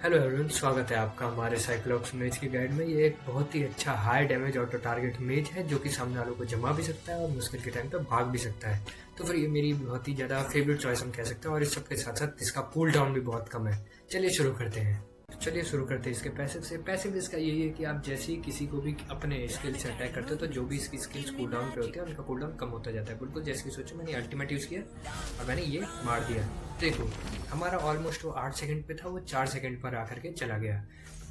Hello everyone, स्वागत है आपका हमारे साइक्लॉप्स मेज की गाइड में। ये एक बहुत ही अच्छा हाई डैमेज ऑटो टारगेट मेज है जो कि सामने वालों को जमा भी सकता है और मुश्किल के टाइम पे भाग भी सकता है। तो फिर ये मेरी बहुत ही ज़्यादा फेवरेट चॉइस हम कह सकते हैं और इस सब के साथ साथ इसका कूल डाउन भी बहुत कम है। चलिए शुरू करते हैं। शुरू करते हैं इसके पैसिव से। पैसिव इसका यही है कि आप जैसे ही किसी को भी अपने स्किल से अटैक करते हो तो जो भी इसकी स्किल्स कूल डाउन पे होती है उनका कूल डाउन कम होता जाता है। बिल्कुल जैसे कि सोचो मैंने अल्टीमेट यूज़ किया और मैंने ये मार दिया। देखो हमारा ऑलमोस्ट वो 8 सेकंड पे था, वो 4 सेकंड पर आकर के चला गया।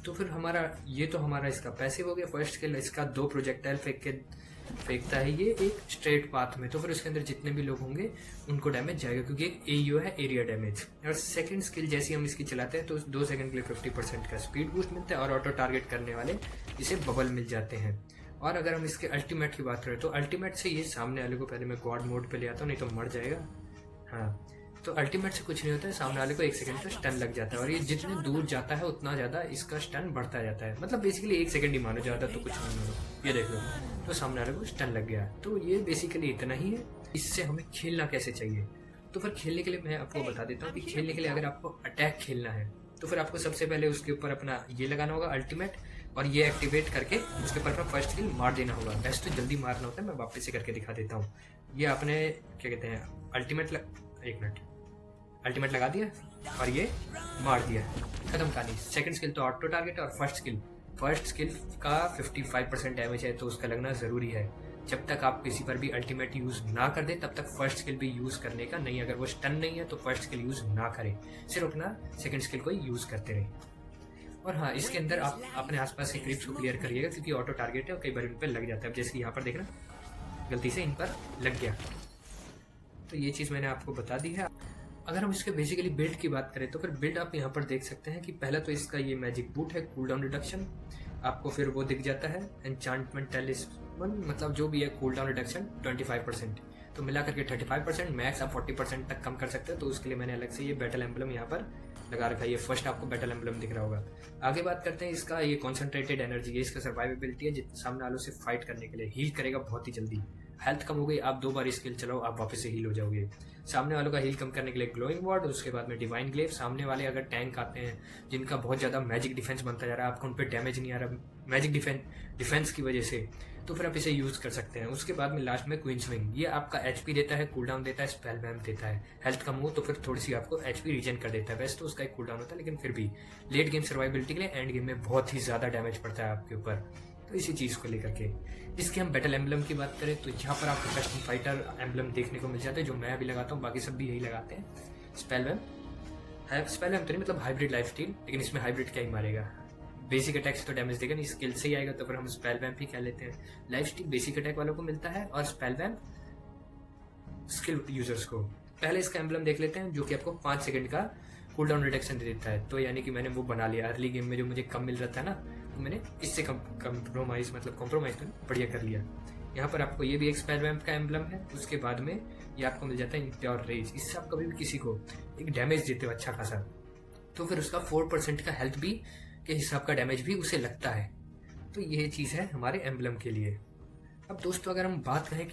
तो फिर हमारा इसका पैसिव हो गया। फर्स्ट स्किल इसका 2 प्रोजेक्टाइल फेंकता है ये एक स्ट्रेट पाथ में। तो फिर उसके अंदर जितने भी लोग होंगे उनको डैमेज जाएगा क्योंकि एक एयू है, एरिया डैमेज। और सेकंड स्किल जैसे हम इसकी चलाते हैं तो 2 सेकंड के लिए 50% का स्पीड बूस्ट मिलता है और ऑटो टारगेट करने वाले इसे बबल मिल जाते हैं। और अगर हम इसके अल्टीमेट की बात करें तो अल्टीमेट से ये सामने वाले को पहले मैं गॉड मोड पे ले आता हूँ, नहीं तो मर जाएगा। हाँ, तो अल्टीमेट से कुछ नहीं होता है, सामने वाले को 1 सेकंड का स्टन लग जाता है और ये जितने दूर जाता है उतना ज़्यादा इसका स्टन बढ़ता जाता है। मतलब बेसिकली 1 सेकंड ही मानो, ज़्यादा तो कुछ नहीं मानो। ये देख लो, तो सामने वाले को स्टन लग गया। तो ये बेसिकली इतना ही है। इससे हमें खेलना कैसे चाहिए, तो फिर खेलने के लिए मैं आपको बता देता हूँ कि खेलने के लिए अगर आपको अटैक खेलना है तो फिर आपको सबसे पहले उसके ऊपर अपना ये लगाना होगा अल्टीमेट, और ये एक्टिवेट करके उसके ऊपर अपना फर्स्ट किल मार देना होगा। बेस्ट तो जल्दी मारना होता है, मैं वापस से करके दिखा देता हूँ। ये आपने क्या कहते हैं एक मिनट अल्टीमेट लगा दिया और ये मार दिया, खत्म कहानी। सेकंड स्किल तो ऑटो टारगेट और फर्स्ट स्किल का 55% डैमेज है तो उसका लगना ज़रूरी है। जब तक आप किसी पर भी अल्टीमेट यूज़ ना कर दे तब तक फर्स्ट स्किल भी यूज़ करने का नहीं। अगर वो स्टन नहीं है तो फर्स्ट स्किल यूज़ ना करें, सिर्फ अपना सेकंड स्किल को यूज़ करते रहें। और हाँ, इसके अंदर आप अपने आसपास के क्रिप्स को क्लियर करिएगा क्योंकि ऑटो टारगेट है और कई बार इन पर लग जाता है। अब जैसे यहाँ पर देखना, गलती से इन पर लग गया, तो ये चीज़ मैंने आपको बता दी है। अगर हम इसके बेसिकली बिल्ड की बात करें तो फिर बिल्ड आप यहाँ पर देख सकते हैं कि पहला तो इसका ये मैजिक बूट है, कूल डाउन रिडक्शन आपको फिर वो दिख जाता है। एन्चांटमेंट टेलिस्मन मतलब जो भी है, कूल डाउन रिडक्शन 25%, तो मिला करके 35%। मैक्स आप 40% तक कम कर सकते हैं, तो उसके लिए मैंने अलग से ये बैटल एम्बलम यहाँ पर लगा रखा है। ये फर्स्ट आपको बैटल एम्बलम दिख रहा होगा। आगे बात करते हैं इसका ये कॉन्सेंट्रेटेड एनर्जी है, इसका सर्वाइवेबिलिटी है, जितने सामने वालों से फाइट करने के लिए हील करेगा बहुत ही जल्दी। हेल्थ कम हो गई, आप 2 बार स्किल चलाओ आप वापस से हील हो जाओगे। सामने वालों का हील कम करने के लिए ग्लोइंग वार्ड, उसके बाद में डिवाइन ग्लेव। सामने वाले अगर टैंक आते हैं जिनका बहुत ज़्यादा मैजिक डिफेंस बनता जा रहा है, आपको उन पर डैमेज नहीं आ रहा मैजिक डिफेंस की वजह से, तो फिर आप इसे यूज़ कर सकते हैं। उसके बाद में लास्ट में क्वीन स्विंग, ये आपका एचपी देता है, कूल डाउन देता है, स्पेल वैम्प देता है। हेल्थ कम हो तो फिर थोड़ी सी आपको एचपी रीजन कर देता है। वैसे तो उसका एक कूल डाउन होता है लेकिन फिर भी लेट गेम सर्वाइबिलिटी के लिए एंड गेम में बहुत ही ज़्यादा डैमेज पड़ता है आपके ऊपर। तो इसी चीज़ को लेकर के इसके हम बैटल एम्बलम की बात करें तो यहाँ पर आपको कस्टम फाइटर एम्बलम देखने को मिल जाता है, जो मैं अभी लगाता हूँ, बाकी सब भी यही लगाते हैं। स्पेल वैम्प है, स्पेल वैम्प तो नहीं मतलब हाइब्रिड लाइफ स्टील, लेकिन इसमें हाइब्रिड क्या ही मारेगा, बेसिक अटैक से तो डैमेज देगा नहीं, स्किल से ही आएगा, तो फिर हम स्पेल वैम्प ही कह लेते हैं। लाइफ स्टील बेसिक अटैक वालों को मिलता है और स्पेल वैम्प स्किल यूजर्स को। पहले इसका एम्बलम देख लेते हैं जो कि आपको 5 सेकंड का कूल डाउन रिडक्शन दे देता है। तो यानी कि मैंने वो बना लिया अर्ली गेम में, जो मुझे कम मिल रहा था ना, तो मैंने इससे कॉम्प्रोमाइज़ तो बढ़िया कर लिया। यहाँ पर आपको ये भी एक स्पेल वैम्प का एम्बलम है। उसके बाद में ये आपको मिल जाता है इंप्योर रेज, इससे आप कभी भी किसी को एक डैमेज देते हो अच्छा खासा, तो फिर उसका 4% का हेल्थ भी के हिसाब का डैमेज भी उसे लगता है। तो ये चीज़ है हमारे एम्बलम के लिए। अब दोस्तों अगर हम बात करें कि